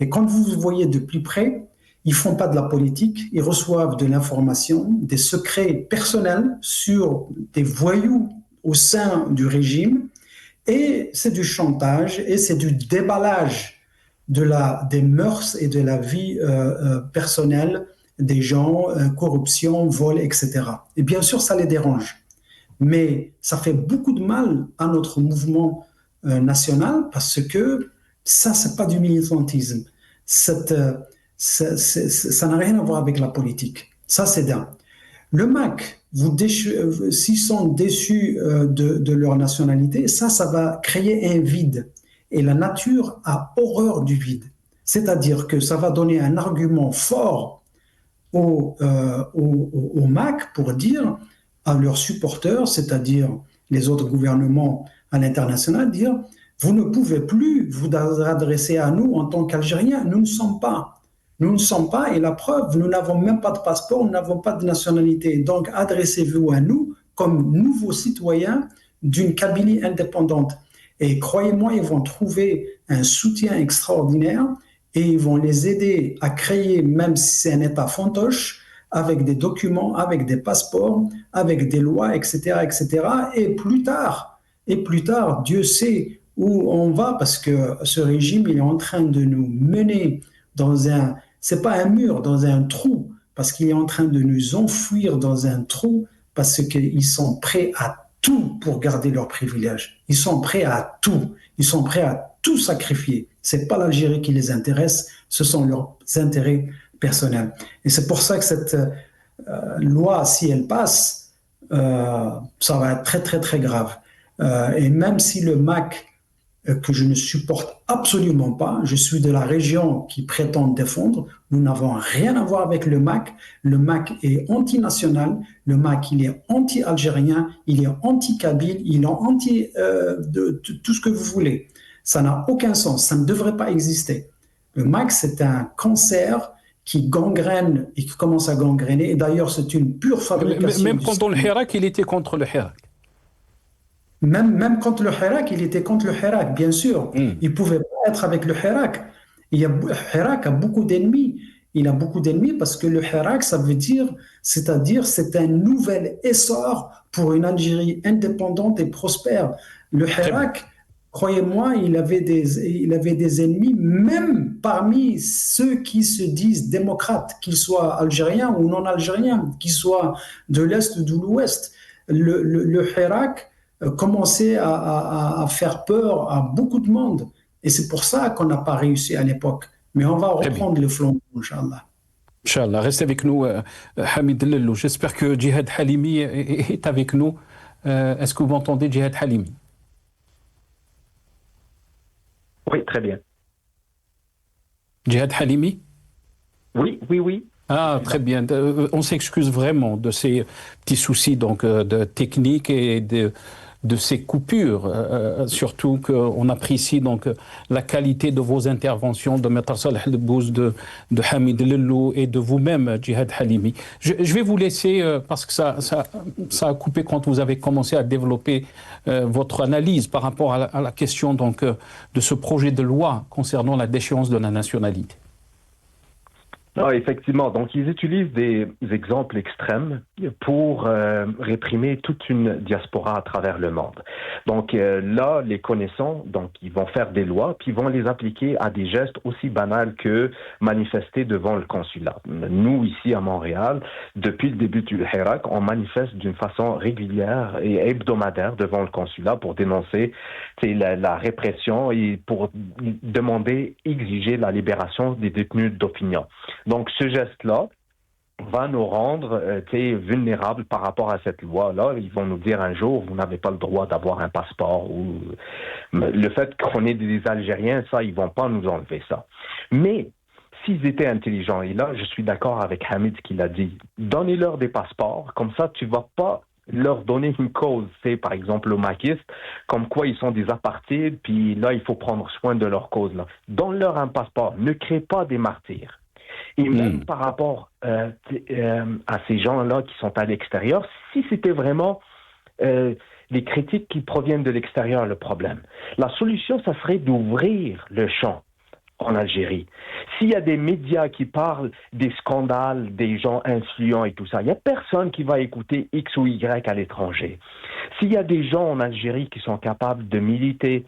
Speaker 6: Et quand vous voyez de plus près, ils ne font pas de la politique, ils reçoivent de l'information, des secrets personnels sur des voyous au sein du régime, et c'est du chantage, et c'est du déballage des mœurs et de la vie personnelle des gens, corruption, vol, etc. Et bien sûr, ça les dérange. Mais ça fait beaucoup de mal à notre mouvement national parce que ça, ce n'est pas du militantisme. Ça n'a rien à voir avec la politique. Ça, c'est d'un. Le MAC, s'ils sont déçus de leur nationalité, ça va créer un vide. Et la nature a horreur du vide. C'est-à-dire que ça va donner un argument fort au MAC pour dire à leurs supporters, c'est-à-dire les autres gouvernements à l'international, dire « Vous ne pouvez plus vous adresser à nous en tant qu'Algériens, nous ne sommes pas. Nous ne sommes pas, et la preuve, nous n'avons même pas de passeport, nous n'avons pas de nationalité. Donc, adressez-vous à nous comme nouveaux citoyens d'une Kabylie indépendante. » Et croyez-moi, ils vont trouver un soutien extraordinaire et ils vont les aider à créer, même si c'est un État fantoche, avec des documents, avec des passeports, avec des lois, etc., etc. Et plus tard, Dieu sait où on va, parce que ce régime, il est en train de nous mener dans c'est pas un mur, dans un trou, parce qu'il est en train de nous enfouir dans un trou, parce qu'ils sont prêts à tout pour garder leurs privilèges. Ils sont prêts à tout. Ils sont prêts à tout sacrifier. C'est pas l'Algérie qui les intéresse, ce sont leurs intérêts personnels. Et c'est pour ça que cette loi, si elle passe, ça va être très, très, très grave. Et même si le MAC, que je ne supporte absolument pas, je suis de la région qui prétend défendre, nous n'avons rien à voir avec le MAC. Le MAC est anti-national, le MAC, il est anti-algérien, il est anti-kabyle, il est anti de tout ce que vous voulez. Ça n'a aucun sens, ça ne devrait pas exister. Le MAC, c'est un cancer qui gangrène et qui commence à gangréner. Et d'ailleurs, c'est une pure fabrication.
Speaker 1: Même pendant le Hirak, il était contre le Hirak.
Speaker 6: Même contre le Hirak, il était contre le Hirak, bien sûr. Il ne pouvait pas être avec le Hirak. Hirak a beaucoup d'ennemis. Il a beaucoup d'ennemis parce que le Hirak, ça veut dire, c'est-à-dire, c'est un nouvel essor pour une Algérie indépendante et prospère. Le Hirak, croyez-moi, il avait des ennemis, même parmi ceux qui se disent démocrates, qu'ils soient algériens ou non algériens, qu'ils soient de l'Est ou de l'Ouest. Le Hirak commençait à faire peur à beaucoup de monde. Et c'est pour ça qu'on n'a pas réussi à l'époque. Mais on va reprendre le flambeau, Inch'Allah.
Speaker 1: Inch'Allah, restez avec nous, Hamid Lellou. J'espère que Djihad Halimi est avec nous. Est-ce que vous m'entendez, Djihad Halimi?
Speaker 4: Oui, très bien.
Speaker 1: Djihad Halimi?
Speaker 4: Oui.
Speaker 1: Ah, très bien. On s'excuse vraiment de ces petits soucis donc, de technique et de ces coupures. Surtout qu'on apprécie donc, la qualité de vos interventions, de Maître Saleh Debbouz, de Hamid Lellou et de vous-même, Djihad Halimi. Je vais vous laisser, parce que ça a coupé quand vous avez commencé à développer votre analyse par rapport à la question donc, de ce projet de loi concernant la déchéance de la nationalité.
Speaker 4: Non, effectivement. Donc, ils utilisent des exemples extrêmes pour réprimer toute une diaspora à travers le monde. Donc, là, les connaissants, donc, ils vont faire des lois, puis ils vont les appliquer à des gestes aussi banals que manifester devant le consulat. Nous, ici à Montréal, depuis le début du Hirak, on manifeste d'une façon régulière et hebdomadaire devant le consulat pour dénoncer la répression et pour demander, exiger la libération des détenus d'opinion. Donc, ce geste-là va nous rendre vulnérables par rapport à cette loi-là. Ils vont nous dire un jour, vous n'avez pas le droit d'avoir un passeport. Ou le fait qu'on est des Algériens, ça, ils vont pas nous enlever ça. Mais s'ils étaient intelligents, et là, je suis d'accord avec Hamid qui l'a dit, donnez-leur des passeports, comme ça, tu vas pas leur donner une cause, c'est par exemple aux maquistes, comme quoi ils sont des apartides, puis là, il faut prendre soin de leur cause. Donne-leur un passeport, ne crée pas des martyrs. Et même par rapport à ces gens-là qui sont à l'extérieur, si c'était vraiment les critiques qui proviennent de l'extérieur le problème, la solution, ça serait d'ouvrir le champ en Algérie. S'il y a des médias qui parlent des scandales, des gens influents et tout ça, il n'y a personne qui va écouter X ou Y à l'étranger. S'il y a des gens en Algérie qui sont capables de militer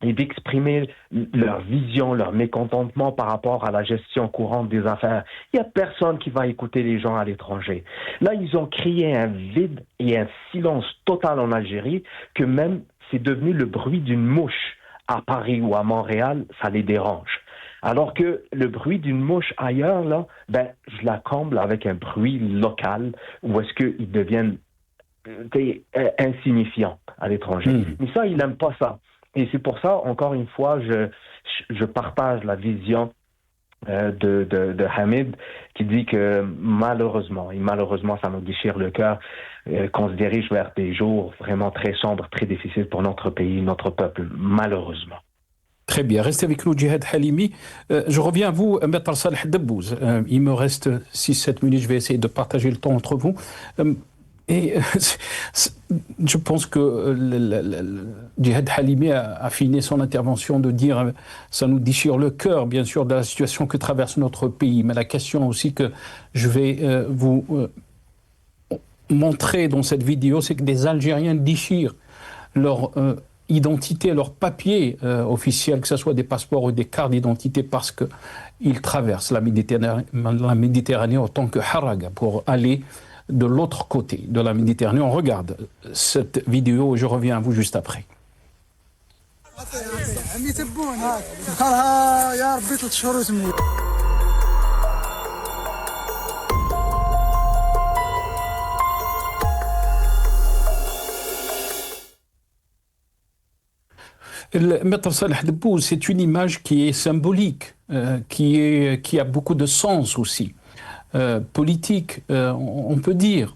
Speaker 4: et d'exprimer leur vision, leur mécontentement par rapport à la gestion courante des affaires, il n'y a personne qui va écouter les gens à l'étranger. Là, ils ont créé un vide et un silence total en Algérie que même c'est devenu le bruit d'une mouche à Paris ou à Montréal, ça les dérange. Alors que le bruit d'une mouche ailleurs, là, je la comble avec un bruit local où est-ce qu'ils deviennent insignifiants à l'étranger. Mais ça, ils n'aiment pas ça. Et c'est pour ça, encore une fois, je partage la vision de Hamid qui dit que malheureusement, et malheureusement ça nous déchire le cœur, qu'on se dirige vers des jours vraiment très sombres, très difficiles pour notre pays, notre peuple, malheureusement.
Speaker 1: Très bien, restez avec nous, Djihad Halimi. Je reviens à vous, Maître Saleh Debbouz. Il me reste 6-7 minutes, je vais essayer de partager le temps entre vous. Et je pense que Djihad Halimi a fini son intervention de dire ça nous déchire le cœur, bien sûr, de la situation que traverse notre pays. Mais la question aussi que je vais vous montrer dans cette vidéo, c'est que des Algériens déchirent leur identité, leur papier officiel, que ce soit des passeports ou des cartes d'identité, parce qu'ils traversent la Méditerranée en tant que haraga pour aller de l'autre côté de la Méditerranée. On regarde cette vidéo et je reviens à vous juste après. Le Maître Saleh Debbouz, c'est une image qui est symbolique, qui a beaucoup de sens aussi. Politique, on peut dire.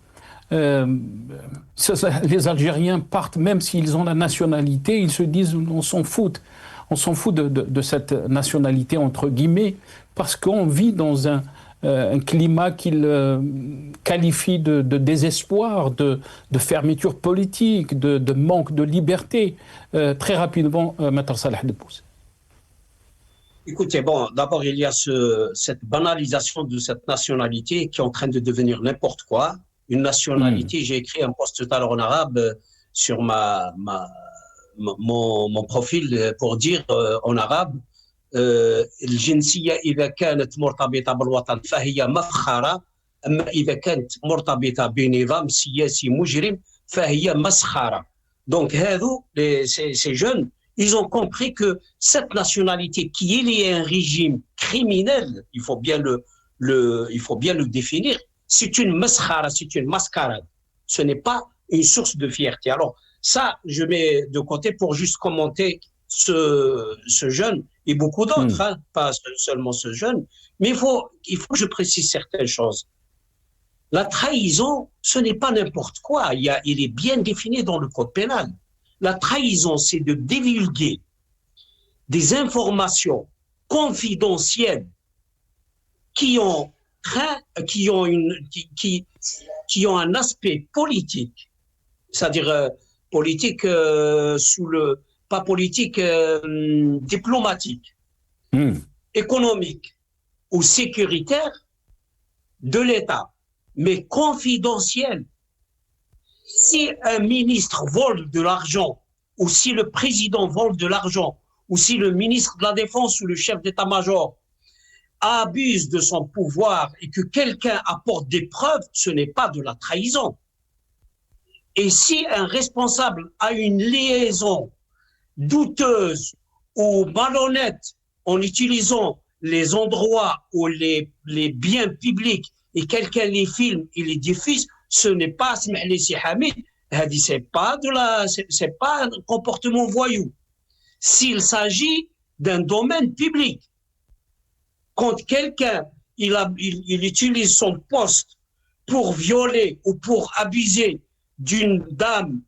Speaker 1: Les Algériens partent, même s'ils ont la nationalité, ils se disent on s'en fout de cette nationalité entre guillemets, parce qu'on vit dans un climat qu'ils qualifient de désespoir, de fermeture politique, de manque de liberté. Très rapidement, Maître Saleh Debbouz.
Speaker 3: Écoutez, bon, d'abord, il y a cette banalisation de cette nationalité qui est en train de devenir n'importe quoi. Une nationalité, j'ai écrit un post tout à l'heure en arabe sur mon profil pour dire en arabe الجنسية إذا كانت مرتبطة بالوطن فهي مفخرة أما إذا كانت مرتبطة بنظام سياسي مجرم فهي مسخرة. Donc ces jeunes, ils ont compris que cette nationalité qui est liée à un régime criminel, il faut bien le définir, c'est une maskhara, c'est une mascarade. Ce n'est pas une source de fierté. Alors ça, je mets de côté pour juste commenter ce jeune et beaucoup d'autres, hein, pas seulement ce jeune, mais il faut que je précise certaines choses. La trahison, ce n'est pas n'importe quoi, il est bien défini dans le code pénal. La trahison, c'est de divulguer des informations confidentielles qui ont un aspect politique, c'est-à-dire politique pas politique, diplomatique, économique ou sécuritaire de l'État, mais confidentiel. Si un ministre vole de l'argent, ou si le président vole de l'argent, ou si le ministre de la Défense ou le chef d'état-major abuse de son pouvoir et que quelqu'un apporte des preuves, ce n'est pas de la trahison. Et si un responsable a une liaison douteuse ou malhonnête en utilisant les endroits ou les biens publics et quelqu'un les filme et les diffuse, ce n'est pas, c'est pas un comportement voyou. S'il s'agit d'un domaine public, quand quelqu'un il utilise son poste pour violer ou pour abuser d'une dame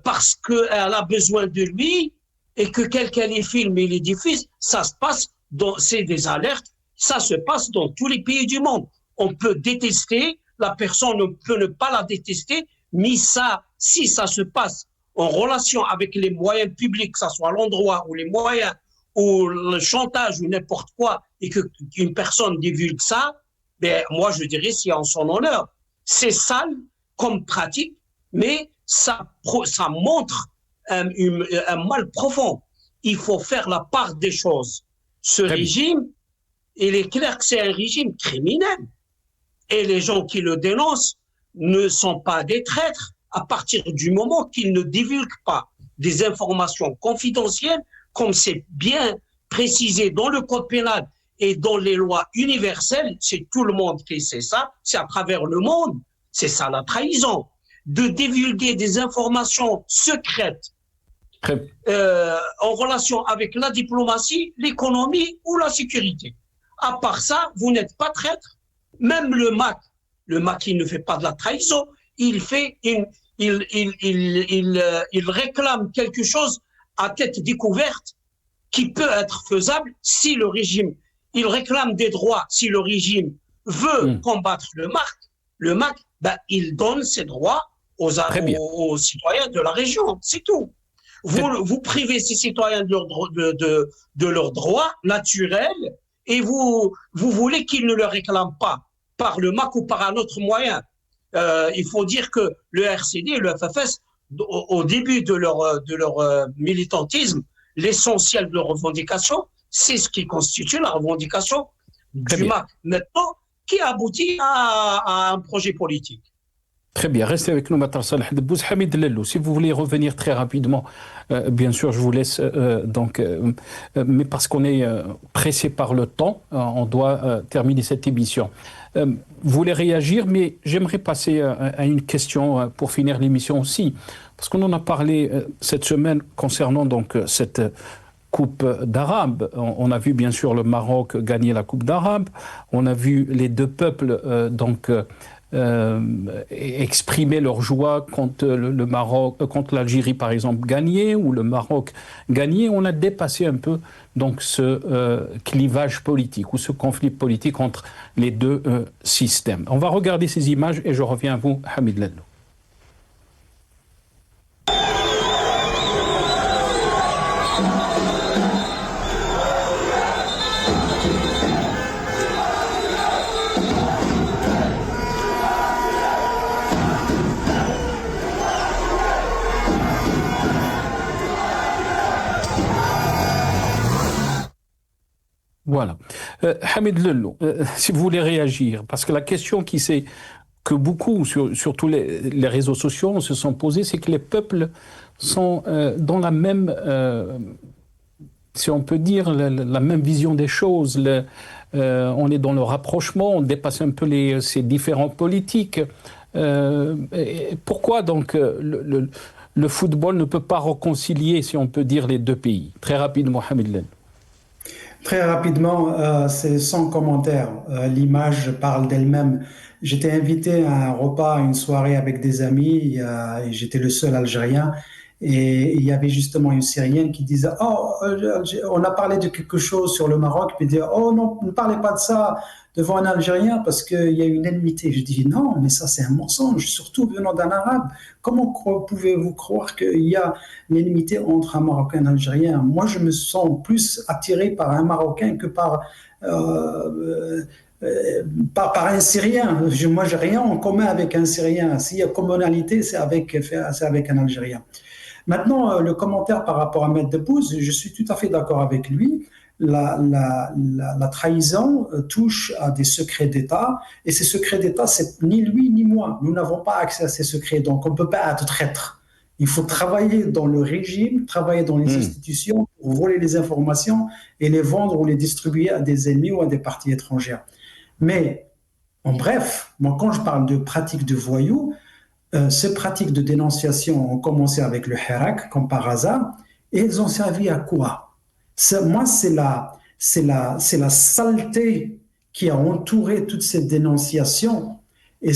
Speaker 3: parce qu'elle a besoin de lui et que quelqu'un les filme et les diffuse, ça se passe c'est des alertes, ça se passe dans tous les pays du monde. On peut détester, la personne peut ne pas la détester, mais si ça se passe en relation avec les moyens publics, que ce soit l'endroit ou les moyens ou le chantage ou n'importe quoi, et qu'une personne divulgue ça, ben moi je dirais c'est en son honneur. C'est sale comme pratique, mais ça montre un mal profond. Il faut faire la part des choses. Ce régime, il est clair que c'est un régime criminel. Et les gens qui le dénoncent ne sont pas des traîtres à partir du moment qu'ils ne divulguent pas des informations confidentielles, comme c'est bien précisé dans le code pénal et dans les lois universelles. C'est tout le monde qui sait ça, c'est à travers le monde. C'est ça la trahison, de divulguer des informations secrètes en relation avec la diplomatie, l'économie ou la sécurité. À part ça, vous n'êtes pas traître. Même le MAC, il ne fait pas de la trahison, il réclame quelque chose à tête découverte qui peut être faisable si le régime, il réclame des droits, si le régime veut combattre le MAC, ben, il donne ses droits aux citoyens de la région, c'est tout. Vous privez ces citoyens de leurs droits naturels et vous voulez qu'ils ne le réclament pas par le MAC ou par un autre moyen. Il faut dire que le RCD et le FFS, au début de leur militantisme, l'essentiel de leur revendication, c'est ce qui constitue la revendication du MAC. Maintenant, qui aboutit à un projet politique.
Speaker 1: Très bien, restez avec nous, Matar Salah Debbouz. Hamid Lellou, si vous voulez revenir très rapidement, bien sûr, je vous laisse, mais parce qu'on est pressé par le temps, on doit terminer cette émission. Vous voulez réagir, mais j'aimerais passer à une question pour finir l'émission aussi, parce qu'on en a parlé cette semaine concernant donc cette Coupe d'Arabe. On a vu bien sûr le Maroc gagner la Coupe d'Arabe, on a vu les deux peuples exprimer leur joie quand le Maroc, quand l'Algérie par exemple gagnait ou le Maroc gagnait. On a dépassé un peu donc ce clivage politique ou ce conflit politique entre les deux systèmes. On va regarder ces images et je reviens à vous, Hamid Lellou. Voilà. Hamid Lello, si vous voulez réagir, parce que la question que beaucoup, sur tous les réseaux sociaux, se sont posés, c'est que les peuples sont dans la même, si on peut dire, la même vision des choses. On est dans le rapprochement, on dépasse un peu ces différents politiques. Pourquoi donc le football ne peut pas réconcilier, si on peut dire, les deux pays? Très rapidement, Hamid Lello.
Speaker 6: Très rapidement, c'est sans commentaire. L'image parle d'elle-même. J'étais invité à un repas, à une soirée avec des amis, et j'étais le seul Algérien. Et il y avait justement une Syrienne qui disait « Oh, on a parlé de quelque chose sur le Maroc. » Puis elle dit « Oh non, ne parlez pas de ça devant un Algérien parce qu'il y a une ennemité. » Je dis « Non, mais ça c'est un mensonge, surtout venant d'un Arabe. Comment pouvez-vous croire qu'il y a une ennemité entre un Marocain et un Algérien? Moi, je me sens plus attiré par un Marocain que par un Syrien. Moi, j'ai rien en commun avec un Syrien. S'il y a commonalité, c'est avec un Algérien. Maintenant, le commentaire par rapport à Maître Debbouze, je suis tout à fait d'accord avec lui. La trahison touche à des secrets d'État, et ces secrets d'État, c'est ni lui ni moi. Nous n'avons pas accès à ces secrets, donc on ne peut pas être traître. Il faut travailler dans le régime, travailler dans les institutions pour voler les informations et les vendre ou les distribuer à des ennemis ou à des parties étrangères. Mais, en bref, moi, quand je parle de pratiques de voyous, ces pratiques de dénonciation ont commencé avec le Hirak, comme par hasard, et elles ont servi à quoi? Moi, c'est la saleté qui a entouré toutes ces dénonciations et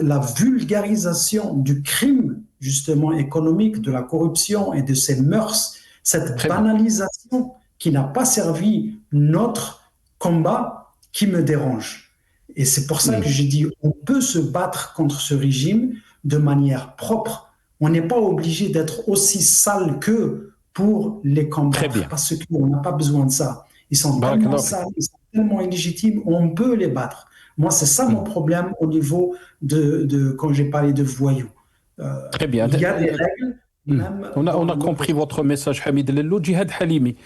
Speaker 6: la vulgarisation du crime, justement, économique, de la corruption et de ses mœurs, cette banalisation qui n'a pas servi notre combat qui me dérange. Et c'est pour ça que j'ai dit, on peut se battre contre ce régime de manière propre. On n'est pas obligé d'être aussi sale qu'eux pour les combattre, parce qu'on n'a pas besoin de ça. Ils sont tellement sales, ils sont tellement illégitimes, on peut les battre. Moi, c'est ça mon problème au niveau quand j'ai parlé de voyous.
Speaker 1: Très bien.
Speaker 6: Il y a des règles.
Speaker 1: On a compris votre message, Hamid Lello. Djihad Halimi,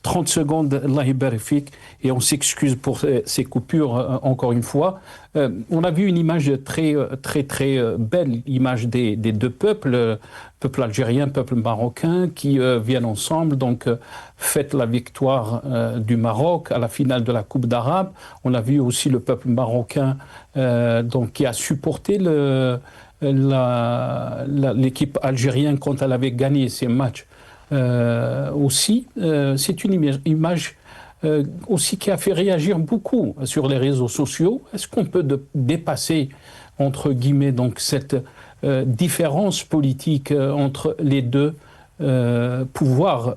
Speaker 1: 30 secondes, Allah yabarik fik, et on s'excuse pour ces coupures encore une fois. On a vu une image très belle, image des deux peuples, peuple algérien, peuple marocain, qui viennent ensemble, donc fêtent la victoire du Maroc à la finale de la Coupe d'Arabe. On a vu aussi le peuple marocain donc, qui a supporté l'équipe algérienne quand elle avait gagné ces matchs aussi. C'est une image aussi qui a fait réagir beaucoup sur les réseaux sociaux. Est-ce qu'on peut dépasser, entre guillemets, donc cette différence politique entre les deux pouvoirs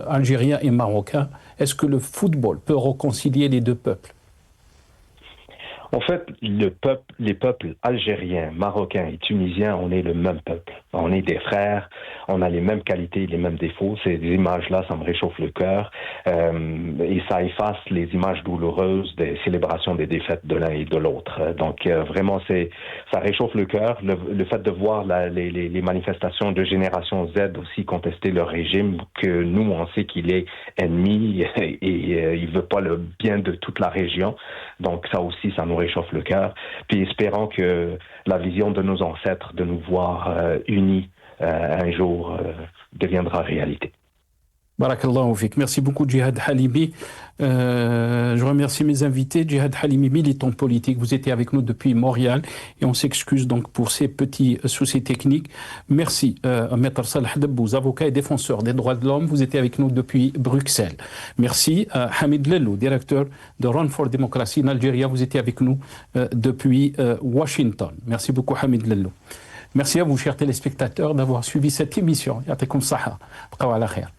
Speaker 1: algériens et marocains? Est-ce que le football peut réconcilier les deux peuples?
Speaker 4: En fait, les peuples algériens, marocains et tunisiens, on est le même peuple. On est des frères, on a les mêmes qualités, les mêmes défauts. Ces images-là, ça me réchauffe le cœur. Et ça efface les images douloureuses des célébrations des défaites de l'un et de l'autre. Donc, vraiment, ça réchauffe le cœur. Le fait de voir les manifestations de Génération Z aussi contester le régime, que nous, on sait qu'il est ennemi et il veut pas le bien de toute la région. Donc, ça aussi, ça nous réchauffe le cœur. Puis espérons que la vision de nos ancêtres de nous voir unis un jour deviendra réalité.
Speaker 1: Barakallahu fik. Merci beaucoup, Djihad Halimi. Je remercie mes invités. Djihad Halimi, militant politique, vous étiez avec nous depuis Montréal et on s'excuse donc pour ces petits soucis techniques. Merci, Maître Salah Debbouze, avocat et défenseur des droits de l'homme, vous étiez avec nous depuis Bruxelles. Merci, Hamid Lello, directeur de Run for Democracy en Algérie, vous étiez avec nous depuis Washington. Merci beaucoup, Hamid Lello. Merci à vous, chers téléspectateurs, d'avoir suivi cette émission. Yatikum saha. Bqaw ala khair.